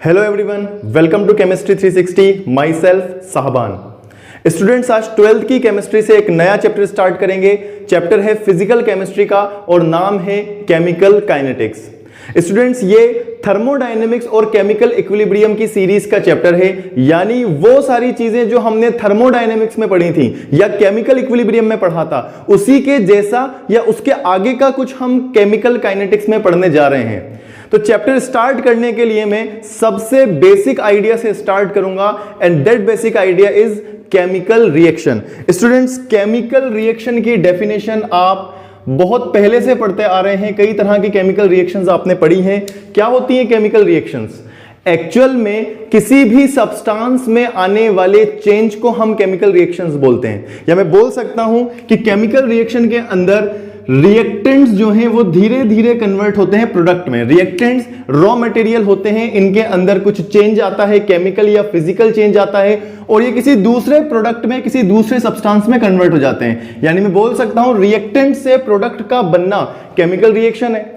Hello everyone, welcome to chemistry 360। Myself Sahban. Students, आज 12th की chemistry से एक नया चैप्टर स्टार्ट करेंगे। चैप्टर है फिजिकल केमिस्ट्री का और नाम है केमिकल काइनेटिक्स। स्टूडेंट्स, ये थर्मोडायनेमिक्स और केमिकल इक्विलिब्रियम की सीरीज का चैप्टर है, यानी वो सारी चीजें जो हमने थर्मोडायनेमिक्स में पढ़ी थी या केमिकल इक्विलिब्रियम में पढ़ा था, उसी के जैसा या उसके आगे का कुछ हम केमिकल काइनेटिक्स में पढ़ने जा रहे हैं। तो चैप्टर स्टार्ट करने के लिए मैं सबसे बेसिक आइडिया से स्टार्ट करूंगा, and that basic idea is chemical reaction. Students, chemical reaction की डेफिनेशन आप बहुत पहले से पढ़ते आ रहे हैं। कई तरह की केमिकल रिएक्शंस आपने पढ़ी हैं। क्या होती हैं केमिकल रिएक्शंस? एक्चुअल में किसी भी सब्सटेंस में आने वाले चेंज को हम केमिकल रिएक्शंस बोलते हैं, या मैं बोल सकता हूं कि केमिकल रिएक्शन के अंदर रिएक्टेंट्स जो हैं वो धीरे धीरे कन्वर्ट होते हैं प्रोडक्ट में। रिएक्टेंट्स रॉ मटेरियल होते हैं, इनके अंदर कुछ चेंज आता है, केमिकल या फिजिकल चेंज आता है, और ये किसी दूसरे प्रोडक्ट में, किसी दूसरे सब्सटेंस में कन्वर्ट हो जाते हैं। यानी मैं बोल सकता हूं रिएक्टेंट से प्रोडक्ट का बनना केमिकल रिएक्शन है।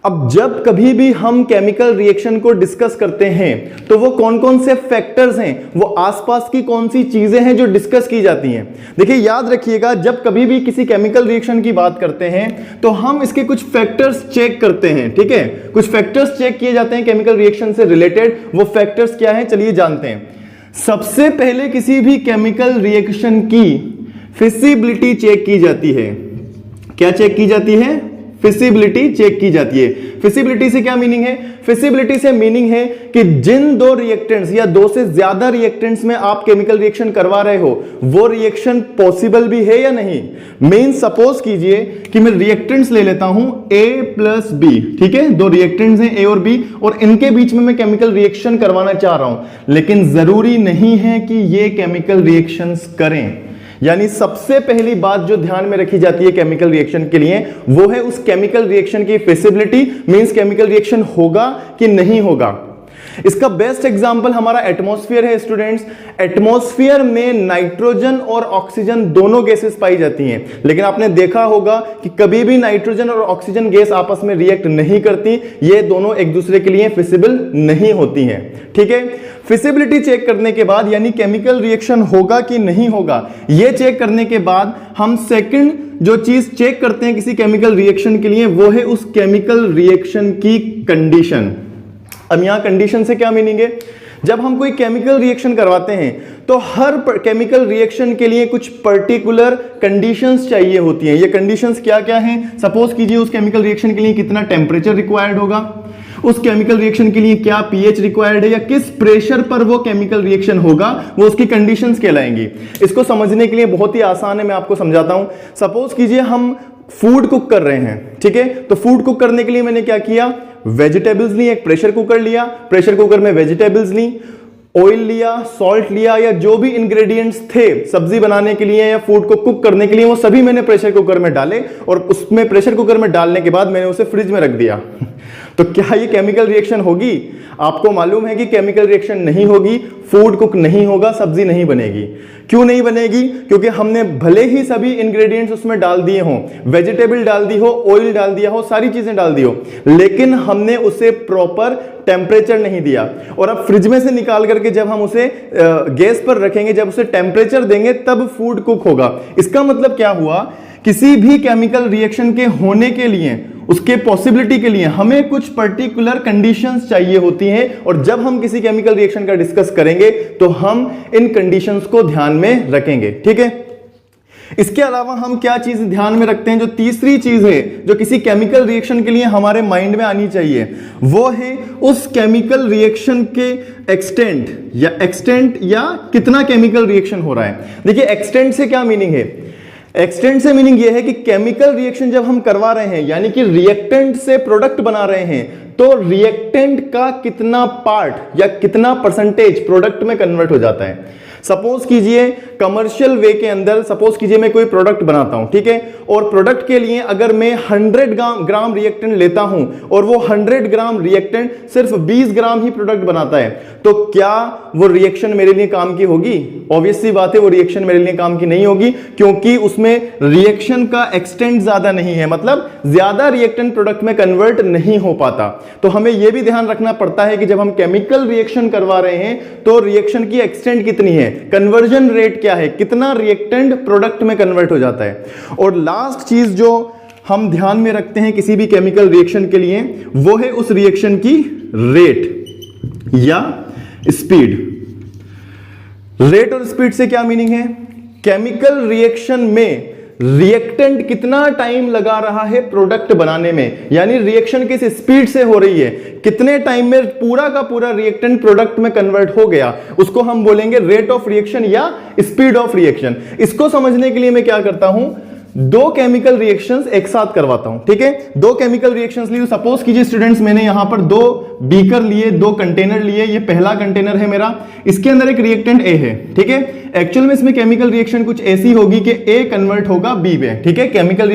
अब जब कभी भी हम केमिकल रिएक्शन को डिस्कस करते हैं तो वो कौन कौन से फैक्टर्स हैं, वो आसपास की कौन सी चीजें हैं जो डिस्कस की जाती हैं। देखिए, याद रखिएगा, जब कभी भी किसी केमिकल रिएक्शन की बात करते हैं तो हम इसके कुछ फैक्टर्स चेक करते हैं। ठीक है, कुछ फैक्टर्स चेक किए जाते हैं केमिकल रिएक्शन से रिलेटेड। वो फैक्टर्स क्या हैं, चलिए जानते हैं। सबसे पहले किसी भी केमिकल रिएक्शन की फिजिबिलिटी चेक की जाती है। क्या चेक की जाती है? फिजिबिलिटी चेक की जाती है। फिजिबिलिटी से क्या मीनिंग है? फिजिबिलिटी से मीनिंग है कि जिन दो रिएक्टेंट्स या दो से ज्यादा रिएक्टेंट्स में आप केमिकल रिएक्शन करवा रहे हो, वो रिएक्शन पॉसिबल भी है या नहीं। मेन सपोज कीजिए कि मैं रिएक्टेंट्स ले लेता हूं A प्लस B। ठीक है, दो रिएक्टेंट्स हैं A और B, और इनके बीच में मैं केमिकल रिएक्शन करवाना चाह रहा हूं, लेकिन जरूरी नहीं है कि ये केमिकल रिएक्शंस करें। यानी सबसे पहली बात जो ध्यान में रखी जाती है केमिकल रिएक्शन के लिए, वो है उस केमिकल रिएक्शन की फिजिबिलिटी, मींस केमिकल रिएक्शन होगा कि नहीं होगा। इसका बेस्ट एग्जांपल हमारा एटमॉस्फेयर है। स्टूडेंट्स, एटमॉस्फेयर में नाइट्रोजन और ऑक्सीजन दोनों गैसेस पाई जाती हैं, लेकिन आपने देखा होगा कि कभी भी नाइट्रोजन और ऑक्सीजन गैस आपस में रिएक्ट नहीं करती। ये दोनों एक दूसरे के लिए फिजिबल नहीं होती हैं। ठीक है, फिजिबिलिटी चेक करने के बाद, यानी केमिकल रिएक्शन होगा कि नहीं होगा, यह चेक करने के बाद हम सेकंड जो चीज चेक करते हैं किसी केमिकल रिएक्शन के लिए, वो है उस केमिकल रिएक्शन की कंडीशन। अब यहां कंडीशन से क्या मीनिंग है? जब हम कोई केमिकल रिएक्शन करवाते हैं तो हर केमिकल रिएक्शन के लिए कुछ पर्टिकुलर कंडीशंस चाहिए होती हैं। ये कंडीशंस क्या क्या हैं? सपोज कीजिए उस केमिकल रिएक्शन के लिए कितना टेम्परेचर रिक्वायर्ड होगा, उस केमिकल रिएक्शन के लिए क्या पीएच रिक्वायर्ड है, या किस प्रेशर पर वो केमिकल रिएक्शन होगा, वो उसकी कंडीशंस कहलाएंगी। इसको समझने के लिए बहुत ही आसान है, मैं आपको समझाता हूं। सपोज कीजिए हम फूड कुक कर रहे हैं। ठीक है, तो फूड कुक करने के लिए मैंने क्या किया, वेजिटेबल्स ली, एक प्रेशर कुकर लिया, प्रेशर कुकर में वेजिटेबल्स ली, ऑयल लिया, सॉल्ट लिया, या जो भी इंग्रेडिएंट्स थे सब्जी बनाने के लिए या फूड को कुक करने के लिए, वो सभी मैंने प्रेशर कुकर में डाले, और उसमें प्रेशर कुकर में डालने के बाद मैंने उसे फ्रिज में रख दिया। तो क्या ये केमिकल रिएक्शन होगी? आपको मालूम है कि केमिकल रिएक्शन नहीं होगी, फूड कुक नहीं होगा, सब्जी नहीं बनेगी। क्यों नहीं बनेगी? क्योंकि हमने भले ही सभी इंग्रेडिएंट्स उसमें डाल दिए हों, वेजिटेबल डाल दी हो, ऑयल डाल दिया हो, सारी चीजें डाल दी हो, लेकिन हमने उसे प्रॉपर टेम्परेचर नहीं दिया। और अब फ्रिज में से निकाल करके जब हम उसे गैस पर रखेंगे, जब उसे टेम्परेचर देंगे, तब फूड कुक होगा। इसका मतलब क्या हुआ? किसी भी केमिकल रिएक्शन के होने के लिए, उसके पॉसिबिलिटी के लिए हमें कुछ पर्टिकुलर कंडीशंस चाहिए होती हैं, और जब हम किसी केमिकल रिएक्शन का डिस्कस करेंगे तो हम इन कंडीशंस को ध्यान में रखेंगे। ठीक है, इसके अलावा हम क्या चीज ध्यान में रखते हैं? जो तीसरी चीज है जो किसी केमिकल रिएक्शन के लिए हमारे माइंड में आनी चाहिए, वो है उस केमिकल रिएक्शन के एक्सटेंट या कितना केमिकल रिएक्शन हो रहा है। देखिए, एक्सटेंट से क्या मीनिंग है? एक्सटेंट से मीनिंग यह है कि केमिकल रिएक्शन जब हम करवा रहे हैं, यानी कि रिएक्टेंट से प्रोडक्ट बना रहे हैं, तो रिएक्टेंट का कितना पार्ट या कितना परसेंटेज प्रोडक्ट में कन्वर्ट हो जाता है। सपोज कीजिए कमर्शियल वे के अंदर, सपोज कीजिए मैं कोई प्रोडक्ट बनाता हूं, ठीक है, और प्रोडक्ट के लिए अगर मैं 100 ग्राम रिएक्टेंट लेता हूं और वो 100 ग्राम रिएक्टेंट सिर्फ 20 ग्राम ही प्रोडक्ट बनाता है, तो क्या वो रिएक्शन मेरे लिए काम की होगी? ऑब्वियस सी बात है, वो रिएक्शन मेरे लिए काम की नहीं होगी, क्योंकि उसमें रिएक्शन का एक्सटेंट ज्यादा नहीं है, मतलब ज्यादा रिएक्टेंट प्रोडक्ट में कन्वर्ट नहीं हो पाता। तो हमें यह भी ध्यान रखना पड़ता है कि जब हम केमिकल रिएक्शन करवा रहे हैं तो रिएक्शन की एक्सटेंट कितनी है, कन्वर्जन रेट क्या है, कितना रिएक्टेंट प्रोडक्ट में कन्वर्ट हो जाता है। और लास्ट चीज जो हम ध्यान में रखते हैं किसी भी केमिकल रिएक्शन के लिए, वो है उस रिएक्शन की रेट या स्पीड। रेट और स्पीड से क्या मीनिंग है? केमिकल रिएक्शन में रिएक्टेंट कितना टाइम लगा रहा है प्रोडक्ट बनाने में, यानी रिएक्शन किस स्पीड से हो रही है, कितने टाइम में पूरा का पूरा रिएक्टेंट प्रोडक्ट में कन्वर्ट हो गया, उसको हम बोलेंगे रेट ऑफ रिएक्शन या स्पीड ऑफ रिएक्शन। इसको समझने के लिए मैं क्या करता हूं, दो केमिकल रिएक्शंस एक साथ करवाता हूं, ठीक है। दो केमिकल रिएक्शंस लिए, सपोज कीजिए स्टूडेंट्स मैंने यहां पर दो बीकर लिए, दो कंटेनर लिए, ये पहला कंटेनर है मेरा, इसके अंदर एक रिएक्टेंट ए है, ठीक है। एक्चुअल में इसमें केमिकल रिएक्शन कुछ ऐसी होगी कि ए कन्वर्ट होगा बी में, ठीक है। केमिकल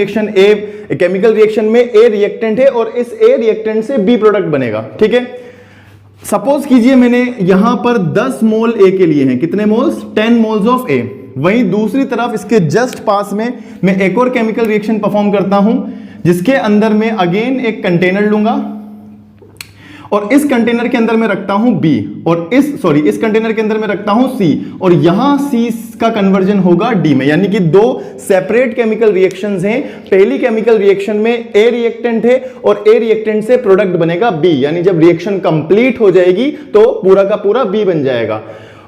रिएक्शन में ए रिएक्टेंट है और इस ए रिएक्टेंट से बी प्रोडक्ट बनेगा, ठीक है। सपोज कीजिए मैंने यहां पर 10 मोल ए के लिए हैं, कितने मोल्स, 10 मोल्स ऑफ ए। वहीं दूसरी तरफ इसके जस्ट पास में मैं एक और केमिकल रिएक्शन परफॉर्म करता हूं, जिसके अंदर मैं अगेन एक कंटेनर लूंगा और इस कंटेनर के अंदर मैं रखता हूं बी, और इस कंटेनर के अंदर मैं रखता हूं सी, और यहां सी का कन्वर्जन होगा डी में, यानी कि दो सेपरेट केमिकल रिएक्शंस हैं। पहली केमिकल रिएक्शन में ए रिएक्टेंट है और ए रिएक्टेंट से प्रोडक्ट बनेगा बी, यानी जब रिएक्शन कंप्लीट हो जाएगी तो पूरा का पूरा बी बन जाएगा।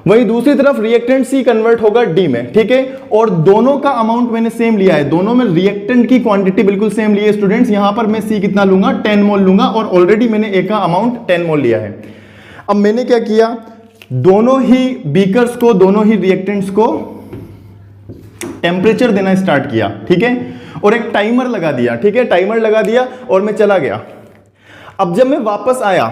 वहीं दूसरी तरफ रिएक्टेंट सी कन्वर्ट होगा डी में, ठीक है। और दोनों का अमाउंट मैंने सेम लिया है, दोनों में रिएक्टेंट की क्वांटिटी बिल्कुल सेम ली है स्टूडेंट्स। यहां पर मैं सी कितना लूंगा, 10 मोल लूंगा, और ऑलरेडी मैंने ए का अमाउंट 10 मोल लिया है। अब मैंने क्या किया, दोनों ही बीकर्स को, दोनों ही रिएक्टेंट्स को टेम्परेचर देना स्टार्ट किया, ठीक है, और एक टाइमर लगा दिया, ठीक है। टाइमर लगा दिया और मैं चला गया। अब जब मैं वापस आया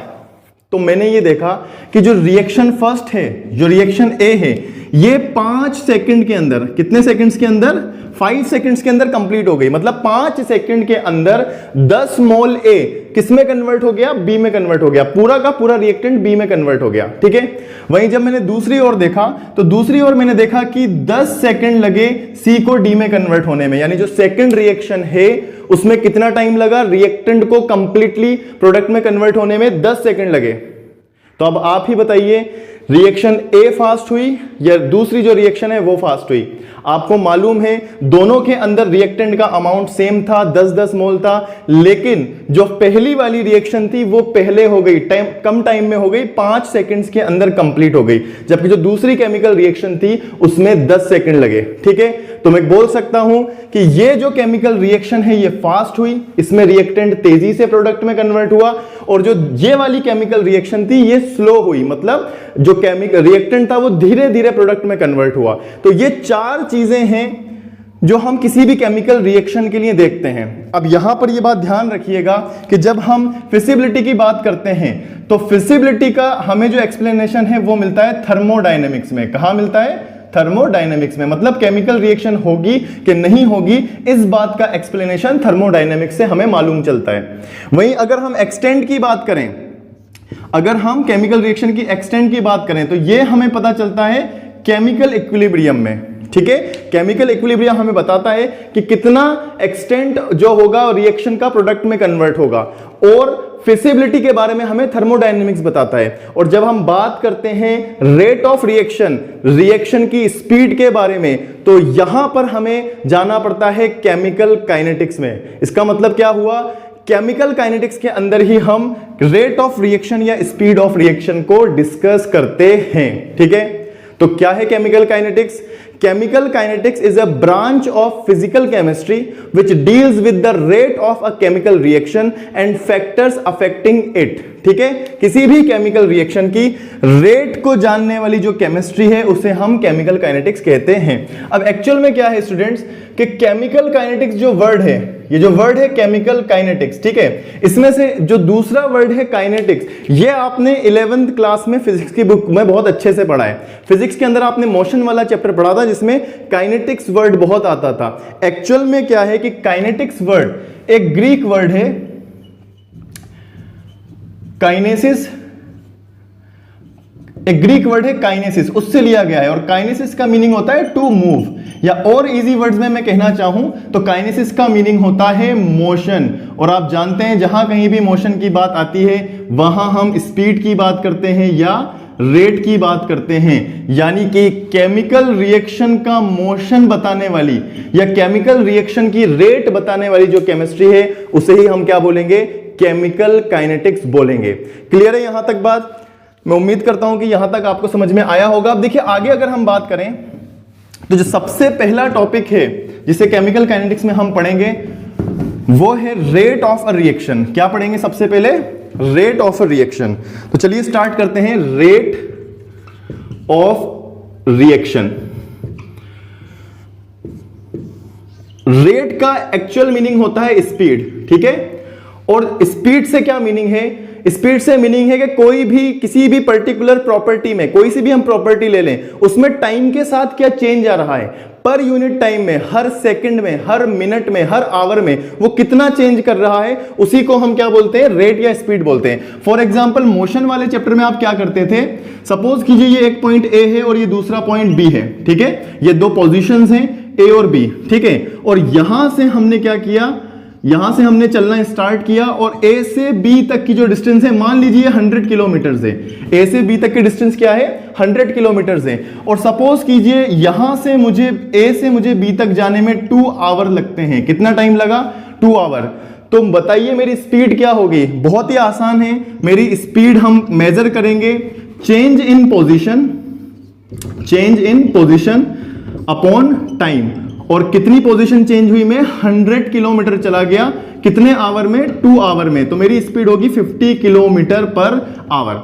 तो मैंने ये देखा कि जो रिएक्शन फर्स्ट है, जो रिएक्शन ए है, ये 5 सेकंड के अंदर, कितने सेकंड्स के अंदर, 5 सेकंड्स के अंदर कंप्लीट हो गई। मतलब 5 सेकंड के अंदर 10 मोल ए किस में कन्वर्ट हो गया, बी में कन्वर्ट हो गया, पूरा का पूरा रिएक्टेंट बी में कन्वर्ट हो गया, ठीक है। वहीं जब मैंने दूसरी ओर देखा तो दूसरी ओर मैंने देखा कि 10 सेकंड लगे सी को डी में कन्वर्ट होने में, यानी जो सेकंड रिएक्शन है उसमें कितना टाइम लगा, रिएक्टेंट को कंप्लीटली प्रोडक्ट में कन्वर्ट होने में 10 सेकंड लगे। तो अब आप ही बताइए, रिएक्शन ए फास्ट हुई या दूसरी जो रिएक्शन है वो फास्ट हुई? आपको मालूम है दोनों के अंदर रिएक्टेंट का अमाउंट सेम था, 10-10 मोल था, लेकिन जो पहली वाली रिएक्शन थी वो पहले हो गई, कम टाइम में हो गई, 5 सेकंड्स के अंदर कंप्लीट हो गई, जबकि जो दूसरी केमिकल रिएक्शन थी उसमें 10 सेकंड लगे, ठीक है। तो मैं बोल सकता हूं कि ये जो केमिकल रिएक्शन है ये फास्ट हुई, इसमें रिएक्टेंट तेजी से प्रोडक्ट में कन्वर्ट हुआ, और जो ये वाली केमिकल रिएक्शन थी ये स्लो हुई, मतलब जो केमिकल रिएक्टेंट था वो धीरे धीरे प्रोडक्ट में कन्वर्ट हुआ। तो ये 4 चीजें हैं जो हम किसी भी केमिकल रिएक्शन के लिए देखते हैं। अब यहां पर ये बात ध्यान रखिएगा कि जब हम फिजिबिलिटी की बात करते हैं तो फिजिबिलिटी का हमें जो एक्सप्लेनेशन है वो मिलता है थर्मोडायनेमिक्स में। कहां मिलता है? थर्मोडायनेमिक्स में। मतलब केमिकल रिएक्शन होगी कि नहीं होगी, इस बात का एक्सप्लेनेशन थर्मोडायनेमिक्स से हमें मालूम चलता है। वहीं अगर हम एक्सटेंट की बात करें, अगर हम केमिकल रिएक्शन की एक्सटेंट की बात करें तो ये हमें पता चलता है केमिकल इक्विलिब्रियम में, ठीक है। केमिकल इक्विलिब्रियम हमें बताता है कि कितना एक्सटेंट जो होगा रिएक्शन का प्रोडक्ट में कन्वर्ट होगा, और फिजिबिलिटी के बारे में हमें थर्मोडायनेमिक्स बताता है। और जब हम बात करते हैं रेट ऑफ रिएक्शन, रिएक्शन की स्पीड के बारे में, तो यहां पर हमें जाना पड़ता है केमिकल काइनेटिक्स में। इसका मतलब क्या हुआ, केमिकल काइनेटिक्स के अंदर ही हम रेट ऑफ रिएक्शन या स्पीड ऑफ रिएक्शन को डिस्कस करते हैं, ठीक है। तो क्या है chemical kinetics? Chemical kinetics is a branch of physical chemistry which deals with the rate of a chemical reaction and factors affecting it. ठीक है, किसी भी केमिकल रिएक्शन की रेट को जानने वाली जो केमिस्ट्री है उसे हम केमिकल काइनेटिक्स कहते हैं। अब एक्चुअल में क्या है स्टूडेंट्स कि केमिकल काइनेटिक्स जो वर्ड है, ये जो वर्ड है केमिकल काइनेटिक्स, ठीक है, इसमें से जो दूसरा वर्ड है काइनेटिक्स, ये आपने 11th क्लास में फिजिक्स की बुक में बहुत अच्छे से पढ़ा है। फिजिक्स के अंदर आपने मोशन वाला चैप्टर पढ़ा था जिसमें काइनेटिक्स वर्ड बहुत आता था। एक्चुअल में क्या है कि काइनेटिक्स वर्ड एक ग्रीक वर्ड है काइनेसिस, एक ग्रीक वर्ड है काइनेसिस, उससे लिया गया है। और काइनेसिस का मीनिंग होता है टू मूव, या और इजी वर्ड्स में मैं कहना चाहूं तो काइनेसिस का मीनिंग होता है मोशन। और आप जानते हैं जहां कहीं भी मोशन की बात आती है वहां हम स्पीड की बात करते हैं या रेट की बात करते हैं। यानी कि केमिकल रिएक्शन का मोशन बताने वाली या केमिकल रिएक्शन की रेट बताने वाली जो केमिस्ट्री है उसे ही हम क्या बोलेंगे, केमिकल काइनेटिक्स बोलेंगे। क्लियर है यहां तक बात? मैं उम्मीद करता हूं कि यहां तक आपको समझ में आया होगा। अब देखिए आगे अगर हम बात करें तो जो सबसे पहला टॉपिक है जिसे केमिकल काइनेटिक्स में हम पढ़ेंगे वो है रेट ऑफ अ रिएक्शन। क्या पढ़ेंगे सबसे पहले? Rate of a reaction. तो चलिए स्टार्ट करते हैं। रेट ऑफ रिएक्शन, रेट का एक्चुअल मीनिंग होता है स्पीड, ठीक है। और स्पीड से क्या मीनिंग है? स्पीड से मीनिंग है कि कोई भी किसी भी पर्टिकुलर प्रॉपर्टी में, कोई सी भी हम प्रॉपर्टी ले लें, उसमें टाइम के साथ क्या चेंज आ रहा है, पर यूनिट टाइम में, हर सेकंड में, हर मिनट में, हर आवर में वो कितना चेंज कर रहा है, उसी को हम क्या बोलते हैं, रेट या स्पीड बोलते हैं। फॉर एग्जांपल मोशन वाले चैप्टर में आप क्या करते थे, सपोज कीजिए ये एक पॉइंट ए है और ये दूसरा पॉइंट बी है, ठीक है, ये दो पोजीशंस हैं ए और बी, ठीक है। और यहां से हमने क्या किया, यहां से हमने चलना स्टार्ट किया और ए से बी तक की जो डिस्टेंस है मान लीजिए 100 किलोमीटर है। ए से बी तक की डिस्टेंस क्या है, 100 किलोमीटर है। और सपोज कीजिए यहां से मुझे ए से मुझे बी तक जाने में 2 आवर लगते हैं। कितना टाइम लगा? 2 आवर। तो बताइए मेरी स्पीड क्या होगी? बहुत ही आसान है, मेरी स्पीड हम मेजर करेंगे change in position, change in position upon time. और कितनी पोजीशन चेंज हुई? मैं 100 किलोमीटर चला गया, कितने आवर में? 2 आवर में। तो मेरी स्पीड होगी 50 किलोमीटर पर आवर।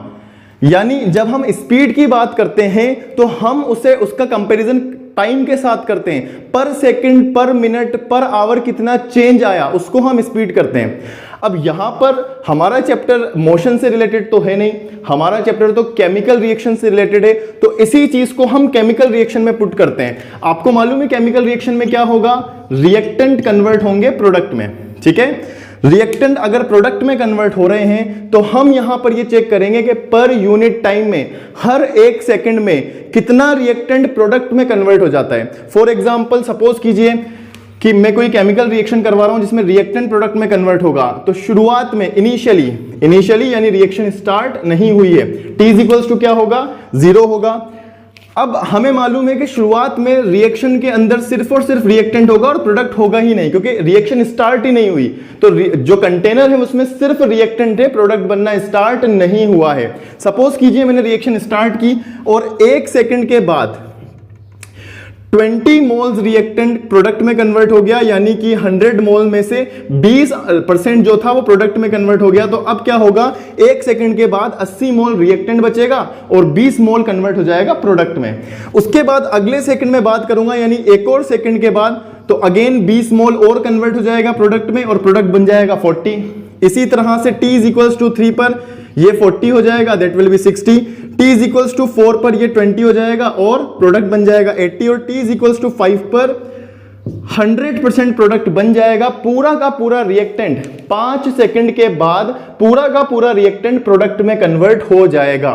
यानी जब हम स्पीड की बात करते हैं तो हम उसे उसका कंपैरिजन टाइम के साथ करते हैं, पर सेकंड, पर मिनट, पर आवर कितना चेंज आया उसको हम स्पीड करते हैं। अब यहां पर हमारा चैप्टर मोशन से रिलेटेड तो है नहीं, हमारा चैप्टर तो केमिकल रिएक्शन से रिलेटेड है, तो इसी चीज को हम केमिकल रिएक्शन में पुट करते हैं। आपको मालूम है केमिकल रिएक्शन में क्या होगा, रिएक्टेंट कन्वर्ट होंगे प्रोडक्ट में, ठीक है। रिएक्टेंट अगर प्रोडक्ट में कन्वर्ट हो रहे हैं तो हम यहां पर ये चेक करेंगे कि पर यूनिट टाइम में, हर 1 सेकंड में कितना रिएक्टेंट प्रोडक्ट में कन्वर्ट हो जाता है। फॉर एग्जांपल सपोज कीजिए कि मैं कोई केमिकल रिएक्शन करवा रहा हूं जिसमें रिएक्टेंट प्रोडक्ट में कन्वर्ट होगा, तो शुरुआत में इनिशियली यानी रिएक्शन स्टार्ट नहीं हुई है, T इक्वल्स टू क्या होगा, 0 होगा। अब हमें मालूम है कि शुरुआत में रिएक्शन के अंदर सिर्फ और सिर्फ रिएक्टेंट होगा और प्रोडक्ट होगा ही नहीं, क्योंकि रिएक्शन स्टार्ट ही नहीं हुई। तो जो कंटेनर है उसमें सिर्फ रिएक्टेंट है, प्रोडक्ट बनना स्टार्ट नहीं हुआ है। सपोज कीजिए मैंने रिएक्शन स्टार्ट की और 1 सेकंड के बाद 20 मोल्स रिएक्टेंट प्रोडक्ट में कन्वर्ट हो गया, यानी कि 100 मोल में से 20% जो था वो प्रोडक्ट में कन्वर्ट हो गया। तो अब क्या होगा, 1 सेकंड के बाद 80 मोल रिएक्टेंट बचेगा और 20 मोल कन्वर्ट हो जाएगा प्रोडक्ट में। उसके बाद अगले सेकंड में बात करूंगा, यानी एक और सेकंड के बाद तो अगेन 20 मोल और कन्वर्ट हो जाएगा प्रोडक्ट में और प्रोडक्ट बन जाएगा 40। इसी तरह से T इज इक्वल्स टू 3 पर ये 40 हो जाएगा, that will be 60। T is equals to 4 पर ये 20 हो जाएगा और प्रोडक्ट बन जाएगा 80। और T इज इक्वल्स टू 5 पर 100% प्रोडक्ट बन जाएगा। पूरा का पूरा रिएक्टेंट 5 सेकंड के बाद पूरा का पूरा रिएक्टेंट प्रोडक्ट में कन्वर्ट हो जाएगा।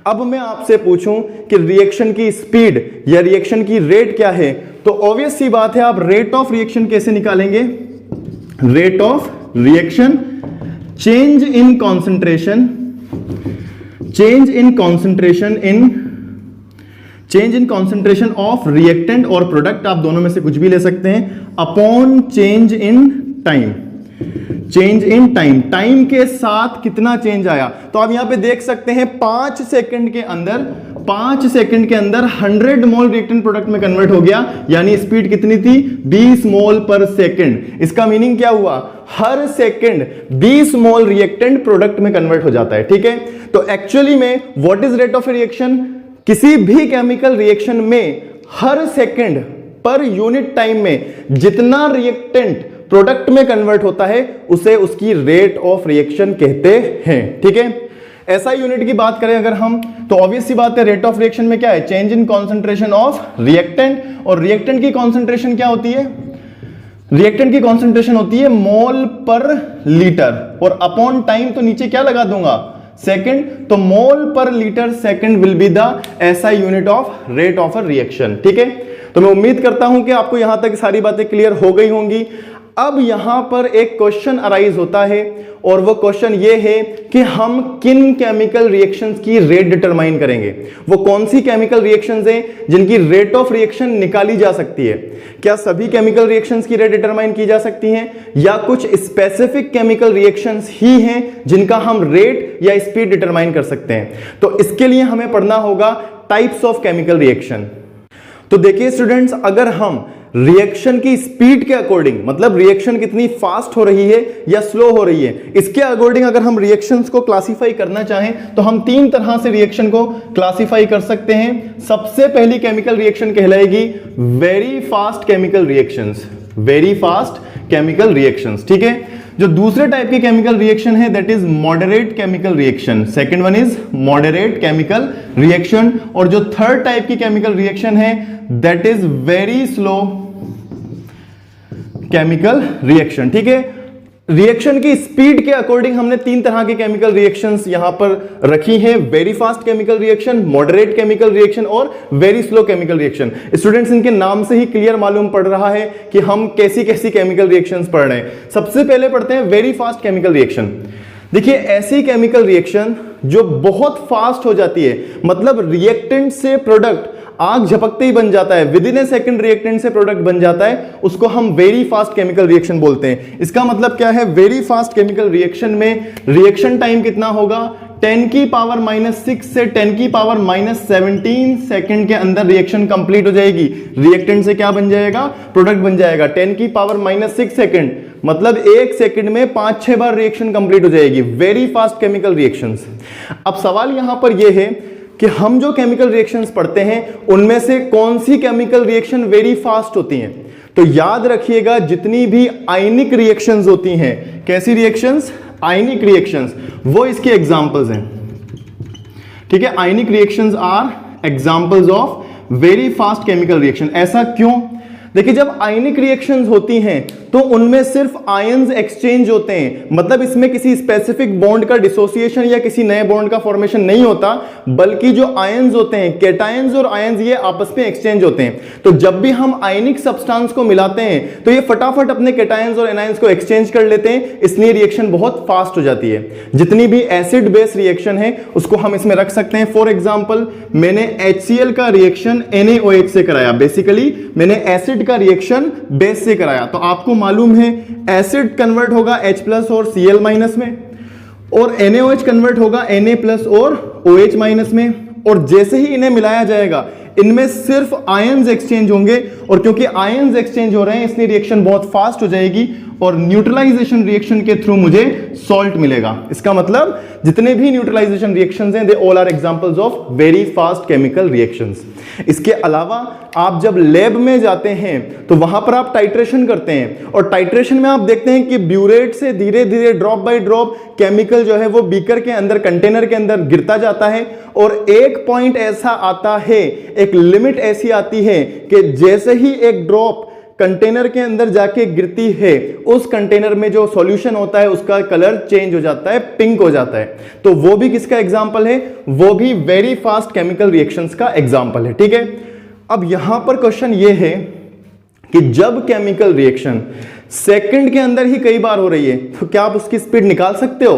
अब मैं आपसे पूछूं कि रिएक्शन की स्पीड या रिएक्शन की रेट क्या है, तो ऑब्वियस सी बात है आप रेट ऑफ रिएक्शन कैसे निकालेंगे, rate of reaction change in concentration, change in concentration of reactant और प्रोडक्ट, आप दोनों में से कुछ भी ले सकते हैं, upon change in time. Change in time, time के साथ कितना चेंज आया। तो आप यहां पे देख सकते हैं 5 सेकंड के अंदर 100 मोल रिएक्टेंट प्रोडक्ट में कन्वर्ट हो गया, यानी स्पीड कितनी थी 20 मोल पर सेकंड। इसका मीनिंग क्या हुआ, हर सेकंड 20 मोल रिएक्टेंट प्रोडक्ट में कन्वर्ट हो जाता है। ठीक है, तो एक्चुअली में what is rate of reaction, किसी भी केमिकल रिएक्शन में हर सेकंड पर यूनिट टाइम में जितना रिएक्टेंट प्रोडक्ट में कन्वर्ट होता है उसे उसकी रेट ऑफ रिएक्शन कहते हैं। ठीक है, ऐसा यूनिट की बात करें अगर हम, तो ऑब्वियस सी बात है रेट ऑफ रिएक्शन में क्या है, change in concentration of reactant. और रिएक्टेंट की कॉन्सेंट्रेशन क्या होती है, रिएक्टेंट की कॉन्सेंट्रेशन होती है मोल पर लीटर, और अपॉन टाइम तो नीचे क्या लगा दूंगा, सेकंड, तो मोल पर litre second will be the SI unit of rate of a reaction. ठीक है, तो मैं उम्मीद करता हूं कि आपको यहां तक सारी बातें क्लियर हो गई होंगी। अब यहां पर एक क्वेश्चन अराइज होता है, और वो क्वेश्चन ये है कि हम किन केमिकल रिएक्शंस की रेट डिटरमाइन करेंगे। वो कौन सी केमिकल रिएक्शंस हैं जिनकी रेट ऑफ रिएक्शन निकाली जा सकती है। क्या सभी केमिकल रिएक्शंस की रेट डिटरमाइन की जा सकती हैं, या कुछ स्पेसिफिक केमिकल रिएक्शंस ही हैं जिनका हम रेट या स्पीड डिटरमाइन कर सकते हैं। तो इसके लिए हमें पढ़ना होगा टाइप्स ऑफ केमिकल रिएक्शन। तो देखिए स्टूडेंट्स, अगर हम रिएक्शन की स्पीड के अकॉर्डिंग, मतलब रिएक्शन कितनी फास्ट हो रही है या स्लो हो रही है, इसके अकॉर्डिंग अगर हम रिएक्शंस को क्लासिफाई करना चाहें तो हम 3 तरह से रिएक्शन को क्लासिफाई कर सकते हैं। सबसे पहली केमिकल रिएक्शन कहलाएगी very fast chemical reactions, very fast chemical reactions. ठीक है, जो दूसरे टाइप की केमिकल रिएक्शन है that is moderate chemical reaction, second one is moderate chemical reaction. और जो थर्ड टाइप की केमिकल रिएक्शन है that is very slow chemical reaction. ठीक है, रिएक्शन की स्पीड के अकॉर्डिंग हमने 3 तरह की केमिकल रिएक्शंस यहां पर रखी हैं, very fast chemical reaction, moderate chemical reaction और very slow chemical reaction. Students, इनके नाम से ही क्लियर मालूम पड़ रहा है कि हम कैसी कैसी केमिकल रिएक्शंस पढ़ रहे हैं। सबसे पहले पढ़ते हैं वेरी फास्ट केमिकल रिएक्शन। देखिए, ऐसी केमिकल रिएक्शन जो बहुत फास्ट हो जाती है, मतलब रिएक्टेंट से प्रोडक्ट आग झपकते ही बन जाता है, with in A second reactant से प्रोडक्ट बन जाता है, उसको हम वेरी फास्ट केमिकल रिएक्शन बोलते हैं। इसका मतलब क्या है, वेरी फास्ट केमिकल रिएक्शन में रिएक्शन टाइम कितना होगा, 10 की पावर -6 से 10 की पावर -17 सेकंड के अंदर रिएक्शन कंप्लीट हो जाएगी। रिएक्टेंट से क्या बन जाएगा, प्रोडक्ट बन जाएगा। 10 की पावर -6 सेकंड मतलब 1 सेकंड में 5-6 बार रिएक्शन कंप्लीट हो जाएगी, वेरी फास्ट केमिकल रिएक्शंस। अब सवाल यहां पर यह है कि हम जो केमिकल रिएक्शंस पढ़ते हैं उनमें से कौन सी केमिकल रिएक्शन वेरी फास्ट होती हैं। तो याद रखिएगा, जितनी भी आयनिक रिएक्शंस होती हैं, कैसी रिएक्शंस, आयनिक रिएक्शंस, वो इसके एग्जांपल्स हैं। ठीक है, ionic reactions are examples of very fast chemical reaction. ऐसा क्यों, देखिए जब आयनिक रिएक्शंस होती हैं तो उनमें सिर्फ आयंस एक्सचेंज होते हैं, मतलब इसमें किसी स्पेसिफिक बॉन्ड का डिसोसिएशन या किसी नए बॉन्ड का फॉर्मेशन नहीं होता, बल्कि जो आयंस होते हैं, कैटायंस और आयंस, ये आपस में एक्सचेंज होते हैं। तो जब भी हम आयनिक सब्सटेंस को मिलाते हैं तो ये फटाफट अपने कैटायंस और एनायंस को एक्सचेंज कर लेते हैं, इसलिए रिएक्शन बहुत फास्ट हो जाती है। जितनी भी एसिड बेस रिएक्शन है उसको हम इसमें रख सकते हैं। फॉर एग्जाम्पल, मैंने HCl का रिएक्शन NaOH से कराया, बेसिकली मैंने एसिड का रिएक्शन बेस से कराया, तो आपको मालूम है एसिड कन्वर्ट होगा H+ और Cl- में, और NaOH कन्वर्ट होगा Na+ और OH- में। और जैसे ही इन्हें मिलाया जाएगा इनमें सिर्फ आयंस एक्सचेंज होंगे, और क्योंकि आयंस एक्सचेंज हो रहे हैं इसलिए रिएक्शन बहुत फास्ट हो जाएगी, और न्यूट्रलाइजेशन रिएक्शन के थ्रू मुझे सॉल्ट मिलेगा। इसका मतलब जितने भी न्यूट्रलाइजेशन रिएक्शंस हैं they all are examples of very fast chemical reactions. इसके अलावा आप जब लैब में जाते हैं तो वहां पर आप टाइट्रेशन करते हैं, और टाइट्रेशन में आप देखते हैं कि ब्यूरेट से धीरे धीरे ड्रॉप बाय ड्रॉप केमिकल जो है वो बीकर के अंदर, कंटेनर के अंदर गिरता जाता है, और एक पॉइंट ऐसा आता है, एक लिमिट ऐसी आती है कि जैसे ही एक ड्रॉप कंटेनर के अंदर जाके गिरती है, उस कंटेनर में जो सॉल्यूशन होता है उसका कलर चेंज हो जाता है, पिंक हो जाता है। तो वो भी किसका एग्जांपल है, वो भी वेरी फास्ट केमिकल रिएक्शंस का एग्जांपल है। ठीक है, अब यहां पर क्वेश्चन ये है कि जब केमिकल रिएक्शन सेकंड के अंदर ही कई बार हो रही है तो क्या आप उसकी स्पीड निकाल सकते हो।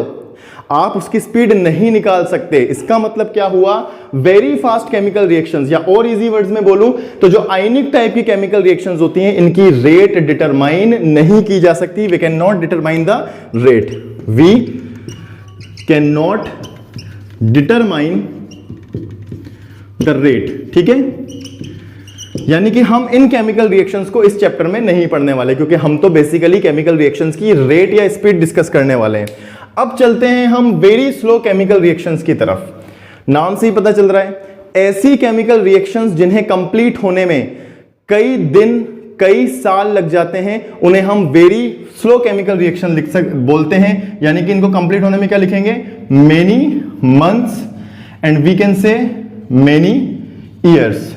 आप उसकी स्पीड नहीं निकाल सकते। इसका मतलब क्या हुआ, वेरी फास्ट केमिकल रिएक्शंस, या और इजी वर्ड्स में बोलूं तो जो आयनिक टाइप की केमिकल रिएक्शंस होती हैं इनकी रेट डिटरमाइन नहीं की जा सकती। We can not determine the rate, we can not determine the rate. ठीक है, यानी कि हम इन केमिकल रिएक्शंस को इस चैप्टर में नहीं पढ़ने वाले, क्योंकि हम तो बेसिकली केमिकल रिएक्शंस की रेट या स्पीड डिस्कस करने वाले हैं। अब चलते हैं हम वेरी स्लो केमिकल रिएक्शंस की तरफ। नाम से ही पता चल रहा है, ऐसी केमिकल रिएक्शंस जिन्हें कंप्लीट होने में कई दिन कई साल लग जाते हैं, उन्हें हम वेरी स्लो केमिकल रिएक्शन बोलते हैं। यानी कि इनको कंप्लीट होने में क्या लिखेंगे, many months and we can say many years.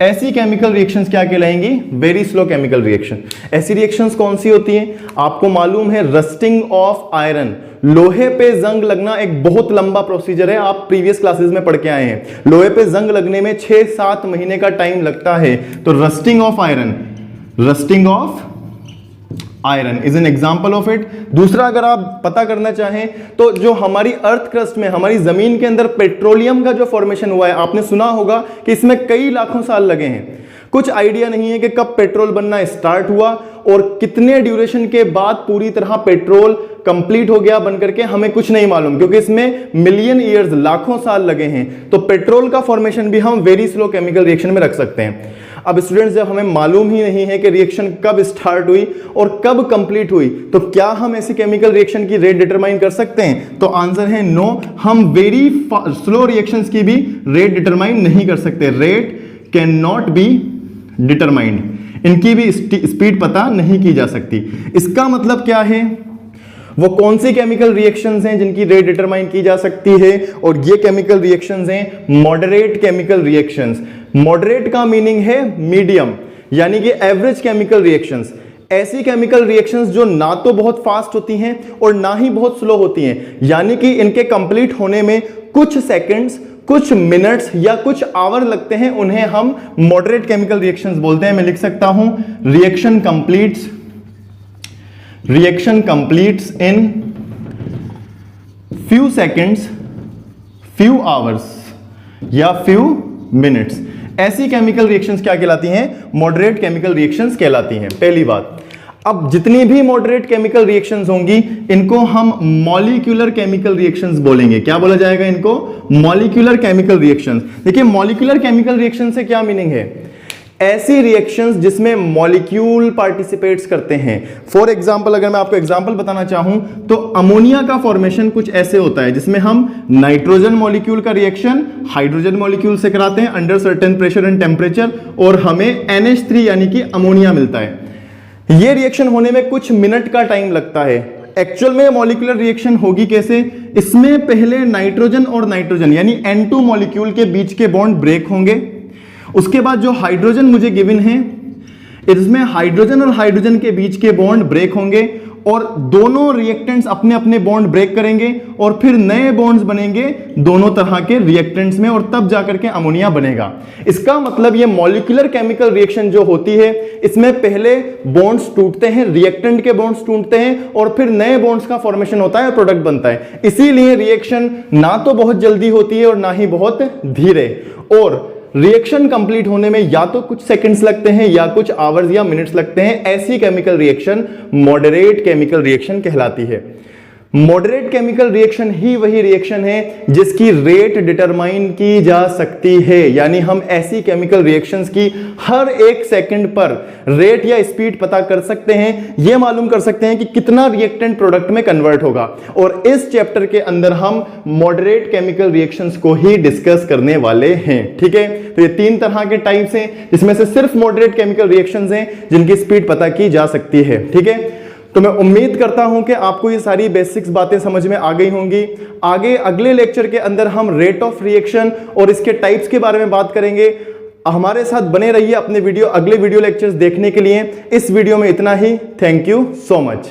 ऐसी केमिकल रिएक्शंस क्या कहलाएंगी, वेरी स्लो केमिकल रिएक्शन। ऐसी रिएक्शंस कौन सी होती हैं, आपको मालूम है रस्टिंग ऑफ आयरन, लोहे पे जंग लगना एक बहुत लंबा प्रोसीजर है, आप प्रीवियस क्लासेस में पढ़ के आए हैं। लोहे पे जंग लगने में 6-7 महीने का टाइम लगता है। तो rusting of iron, rusting of iron is an example of it. दूसरा, अगर आप पता करना चाहें तो जो हमारी अर्थ क्रस्ट में, हमारी जमीन के अंदर पेट्रोलियम का जो फॉर्मेशन हुआ है, आपने सुना होगा कि इसमें कई लाखों साल लगे हैं। कुछ आइडिया नहीं है कि कब पेट्रोल बनना स्टार्ट हुआ और कितने ड्यूरेशन के बाद पूरी तरह पेट्रोल कंप्लीट हो गया बनकर के, हमें कुछ नहीं मालूम, क्योंकि इसमें मिलियन ईयर्स, लाखों साल लगे हैं। तो पेट्रोल का फॉर्मेशन भी हम वेरी स्लो केमिकल रिएक्शन में रख सकते हैं। अब स्टूडेंट्स, जब हमें मालूम ही नहीं है कि रिएक्शन कब स्टार्ट हुई और कब कंप्लीट हुई, तो क्या हम ऐसी केमिकल रिएक्शन की रेट डिटरमाइन कर सकते हैं? तो आंसर है नो, हम वेरी स्लो रिएक्शंस की भी रेट डिटरमाइन नहीं कर सकते। Rate can not be determined, इनकी भी स्पीड पता नहीं की जा सकती। इसका मतलब क्या है, वो कौन सी केमिकल रिएक्शंस हैं जिनकी रेट डिटरमाइन की जा सकती है, और ये केमिकल रिएक्शंस हैं मॉडरेट केमिकल रिएक्शंस। मॉडरेट का मीनिंग है मीडियम, यानी कि एवरेज केमिकल रिएक्शंस। ऐसी केमिकल रिएक्शंस जो ना तो बहुत फास्ट होती हैं और ना ही बहुत स्लो होती हैं, यानी कि इनके कंप्लीट होने में कुछ सेकंड्स, कुछ मिनट्स या कुछ आवर लगते हैं, उन्हें हम मॉडरेट केमिकल रिएक्शंस बोलते हैं। मैं लिख सकता हूं रिएक्शन कंप्लीट्स इन few seconds, few hours या few minutes। ऐसी केमिकल रिएक्शंस क्या कहलाती हैं, मॉडरेट केमिकल रिएक्शंस कहलाती हैं। पहली बात, अब जितनी भी मॉडरेट केमिकल रिएक्शंस होंगी इनको हम मॉलिक्यूलर केमिकल रिएक्शंस बोलेंगे। क्या बोला जाएगा इनको, मॉलिक्यूलर केमिकल रिएक्शंस। देखिए मॉलिक्यूलर केमिकल रिएक्शन से क्या मीनिंग है, ऐसी रिएक्शंस जिसमें मॉलिक्यूल पार्टिसिपेट्स करते हैं। फॉर एग्जांपल, अगर मैं आपको एग्जांपल बताना चाहूं तो अमोनिया का फॉर्मेशन कुछ ऐसे होता है जिसमें हम नाइट्रोजन मॉलिक्यूल का रिएक्शन हाइड्रोजन मॉलिक्यूल से कराते हैं under certain pressure and temperature, और हमें NH3 यानी कि अमोनिया मिलता है। यह रिएक्शन होने में कुछ मिनट का टाइम लगता है। एक्चुअल में मॉलिक्यूलर रिएक्शन होगी कैसे, इसमें पहले नाइट्रोजन और नाइट्रोजन यानी N2 मॉलिक्यूल के बीच के बॉन्ड ब्रेक होंगे। उसके बाद जो हाइड्रोजन मुझे गिवन है, इसमें हाइड्रोजन और हाइड्रोजन के बीच के बॉन्ड ब्रेक होंगे और दोनों रिएक्टेंट्स अपने अपने बॉन्ड ब्रेक करेंगे और फिर नए बॉन्ड्स बनेंगे दोनों तरह के रिएक्टेंट्स में, और तब जाकर के अमोनिया बनेगा। इसका मतलब ये मॉलिक्यूलर केमिकल रिएक्शन जो होती है इसमें पहले बॉन्ड्स टूटते हैं, रिएक्टेंट के बॉन्ड्स टूटते हैं और फिर नए बॉन्ड्स का फॉर्मेशन होता है और प्रोडक्ट बनता है। इसीलिए रिएक्शन ना तो बहुत जल्दी होती है और ना ही बहुत धीरे, और रिएक्शन कंप्लीट होने में या तो कुछ सेकंड्स लगते हैं या कुछ आवर्स या मिनट्स लगते हैं। ऐसी chemical reaction moderate chemical reaction कहलाती है। मॉडरेट केमिकल रिएक्शन ही वही रिएक्शन है जिसकी रेट डिटरमाइन की जा सकती है, यानी हम ऐसी केमिकल रिएक्शंस की हर एक सेकंड पर रेट या स्पीड पता कर सकते हैं, यह मालूम कर सकते हैं कि कितना रिएक्टेंट प्रोडक्ट में कन्वर्ट होगा। और इस चैप्टर के अंदर हम मॉडरेट केमिकल रिएक्शंस को ही डिस्कस करने वाले हैं। ठीक है, तो ये 3 तरह के टाइप्स हैं जिसमें से सिर्फ मॉडरेट केमिकल रिएक्शंस हैं जिनकी स्पीड पता की जा सकती है। ठीक है, तो मैं उम्मीद करता हूं कि आपको ये सारी बेसिक्स बातें समझ में आ गई होंगी। आगे अगले लेक्चर के अंदर हम रेट ऑफ रिएक्शन और इसके टाइप्स के बारे में बात करेंगे। हमारे साथ बने रहिए अपने अगले वीडियो लेक्चर्स देखने के लिए। इस वीडियो में इतना ही। Thank you so much.